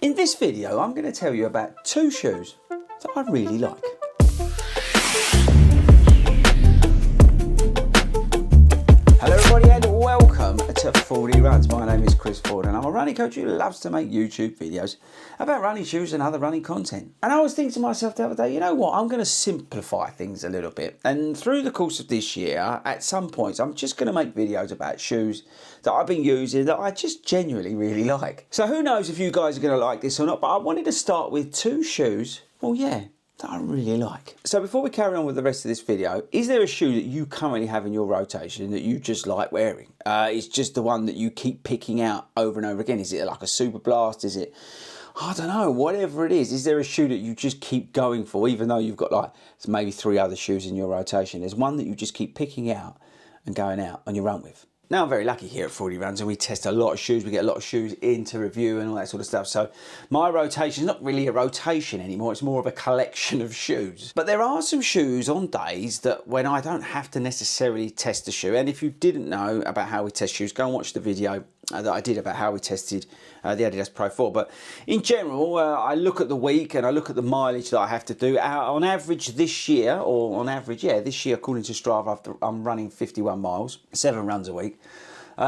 In this video, I'm going to tell you about two shoes that I really like. Hello everybody and welcome to FORDY Runs. My name is Chris Ford and I'm a running coach who loves to make YouTube videos about running shoes and other running content. And I was thinking to myself the other day, you know what, I'm going to simplify things a little bit. And through the course of this year, at some points, I'm just going to make videos about shoes that I've been using that I just genuinely really like. So who knows if you guys are going to like this or not, but I wanted to start with two shoes, well yeah, that I really like. So before we carry on with the rest of this video, is there a shoe that you currently have in your rotation that you just like wearing? It's just the one that you keep picking out over and over again. Is it like a Super Blast? Is it, I don't know, whatever it is there a shoe that you just keep going for, even though you've got like maybe 3 other shoes in your rotation? There's one that you just keep picking out and going out on your run with. Now, I'm very lucky here at FORDY Runs and we test a lot of shoes. We get a lot of shoes in to review and all that sort of stuff. So my rotation is not really a rotation anymore. It's more of a collection of shoes. But there are some shoes on days that when I don't have to necessarily test the shoe. And if you didn't know about how we test shoes, go and watch the video that I did about how we tested the Adidas Pro 4. But in general, I look at the week and I look at the mileage that I have to do. On average this year, this year according to Strava, I'm running 51 miles, 7 runs a week.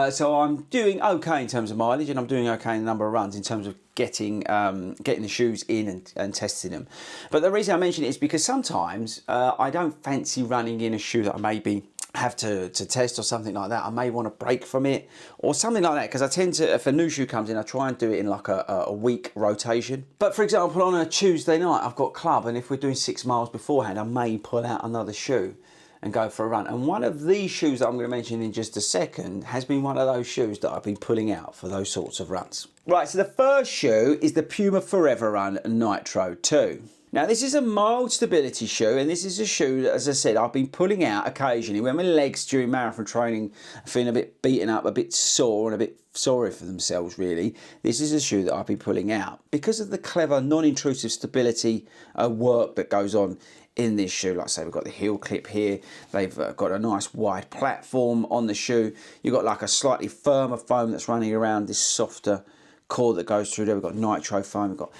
So I'm doing okay in terms of mileage, and I'm doing okay in the number of runs in terms of getting the shoes in and testing them. But the reason I mention it is because sometimes I don't fancy running in a shoe that I maybe have to test or something like that. I may want to break from it or something like that, because I tend to, if a new shoe comes in, I try and do it in like a week rotation. But for example, on a Tuesday night, I've got club, and if we're doing 6 miles beforehand, I may pull out another shoe and go for a run. And one of these shoes that I'm going to mention in just a second has been one of those shoes that I've been pulling out for those sorts of runs. Right, so the first shoe is the Puma ForeverRun Nitro 2. Now this is a mild stability shoe, and this is a shoe that, as I said, I've been pulling out occasionally when my legs during marathon training are feeling a bit beaten up, a bit sore and a bit sorry for themselves really. This is a shoe that I've been pulling out because of the clever non-intrusive stability work that goes on in this shoe. Like I say, we've got the heel clip here. They've got a nice wide platform on the shoe. You've got like a slightly firmer foam that's running around this softer core that goes through there. We've got Nitro foam, we've got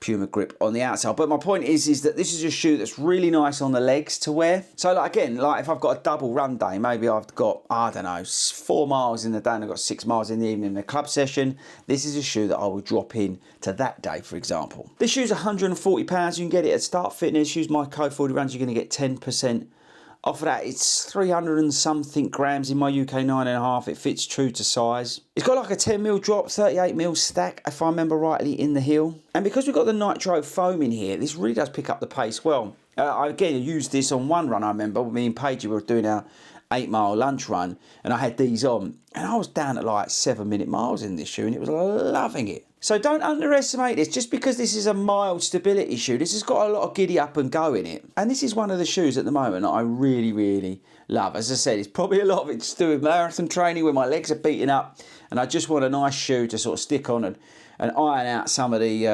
Puma grip on the outside. But my point is that this is a shoe that's really nice on the legs to wear. So like again, like if I've got a double run day, maybe I've got, I don't know, 4 miles in the day and I've got 6 miles in the evening in a club session, this is a shoe that I will drop in to that day, for example. This shoe's £140. You can get it at Start Fitness. Use my code FORDY Runs, you're going to get 10% off of that. It's 300 and something grams in my UK 9.5. It fits true to size. It's got like a 10mm drop, 38mm stack, if I remember rightly, in the heel. And because we've got the Nitro foam in here, this really does pick up the pace well. I again used this on one run. I remember me and Paige, we were doing our 8-mile lunch run, and I had these on, and I was down at like 7-minute miles in this shoe, and it was loving it. So don't underestimate this. Just because this is a mild stability shoe, this has got a lot of giddy up and go in it. And this is one of the shoes at the moment that I really, really love. As I said, it's probably a lot of it to do with marathon training where my legs are beating up, and I just want a nice shoe to sort of stick on and iron out some of the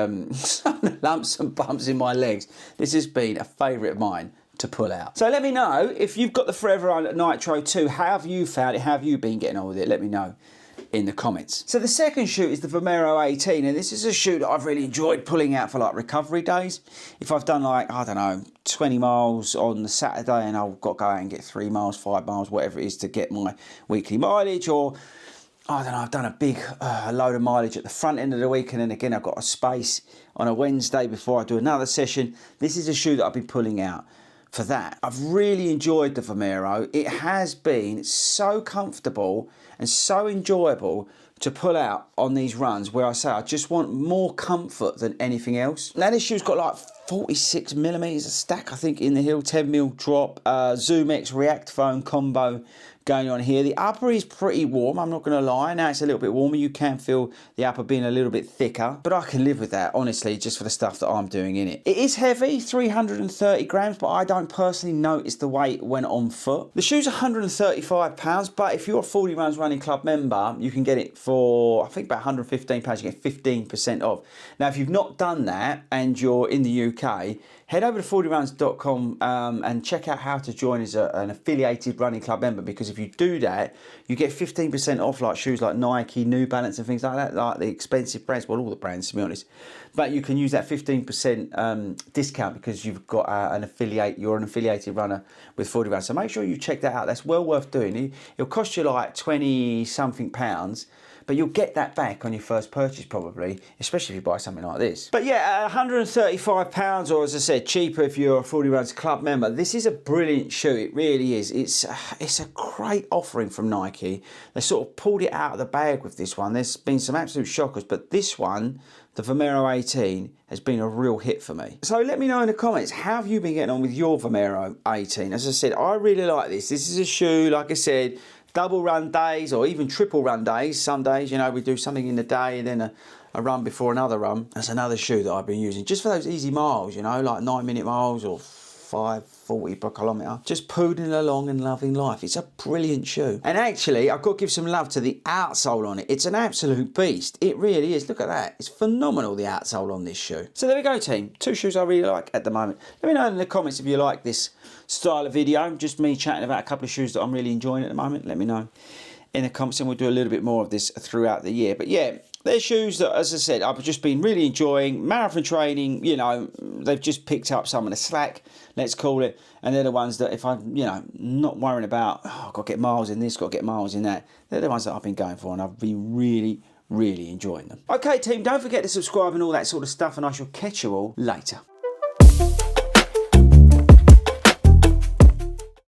lumps and bumps in my legs. This has been a favourite of mine to pull out. So let me know if you've got the ForeverRun Nitro 2. How have you found it? How have you been getting on with it? Let me know in the comments. So the second shoe is the Vomero 18, and this is a shoe that I've really enjoyed pulling out for like recovery days. If I've done like, I don't know, 20 miles on the Saturday and I've got to go out and get 3 miles, 5 miles, whatever it is to get my weekly mileage, or I don't know, I've done a big load of mileage at the front end of the week, and then again I've got a space on a Wednesday before I do another session. This is a shoe that I've been pulling out for that. I've really enjoyed the Vomero. It has been so comfortable and so enjoyable to pull out on these runs where I say I just want more comfort than anything else. Now this shoe's got like 46mm a stack, I think, in the heel, 10mm drop, Zoom X React foam combo going on here. The upper is pretty warm, I'm not going to lie. Now it's a little bit warmer. You can feel the upper being a little bit thicker, but I can live with that, honestly, just for the stuff that I'm doing in it. It is heavy, 330 grams, but I don't personally notice the weight when on foot. The shoe's £135, but if you're a FORDY Runs Running Club member, you can get it for, I think, about £115. You get 15% off. Now, if you've not done that and you're in the UK, head over to FordyRuns.com and check out how to join as an affiliated running club member, because if if you do that, you get 15% off like shoes like Nike, New Balance and things like that, like the expensive brands, well, all the brands to be honest. But you can use that 15% discount because you've got you're an affiliated runner with ForeverRun. So make sure you check that out. That's well worth doing. It'll cost you like 20 something pounds, but you'll get that back on your first purchase probably, especially if you buy something like this. But yeah, £135, or as I said, cheaper if you're a ForeverRun's club member. This is a brilliant shoe, it really is. It's a great offering from Nike. They sort of pulled it out of the bag with this one. There's been some absolute shockers, but this one, the Vomero 18, has been a real hit for me. So let me know in the comments, how have you been getting on with your Vomero 18? As I said, I really like this. This is a shoe, like I said, double run days or even triple run days. Some days, you know, we do something in the day and then a run before another run. That's another shoe that I've been using just for those easy miles, you know, like 9-minute miles or 5:40 per kilometre. Just poodling along and loving life. It's a brilliant shoe. And actually, I've got to give some love to the outsole on it. It's an absolute beast. It really is. Look at that. It's phenomenal, the outsole on this shoe. So there we go, team. 2 shoes I really like at the moment. Let me know in the comments if you like this style of video. Just me chatting about a couple of shoes that I'm really enjoying at the moment. Let me know in the comments and we'll do a little bit more of this throughout the year. But yeah, they're shoes that, as I said, I've just been really enjoying. Marathon training, you know, they've just picked up some of the slack, let's call it. And they're the ones that if I'm, you know, not worrying about, oh, I've got to get miles in this, got to get miles in that. They're the ones that I've been going for and I've been really enjoying them. Okay, team, don't forget to subscribe and all that sort of stuff and I shall catch you all later.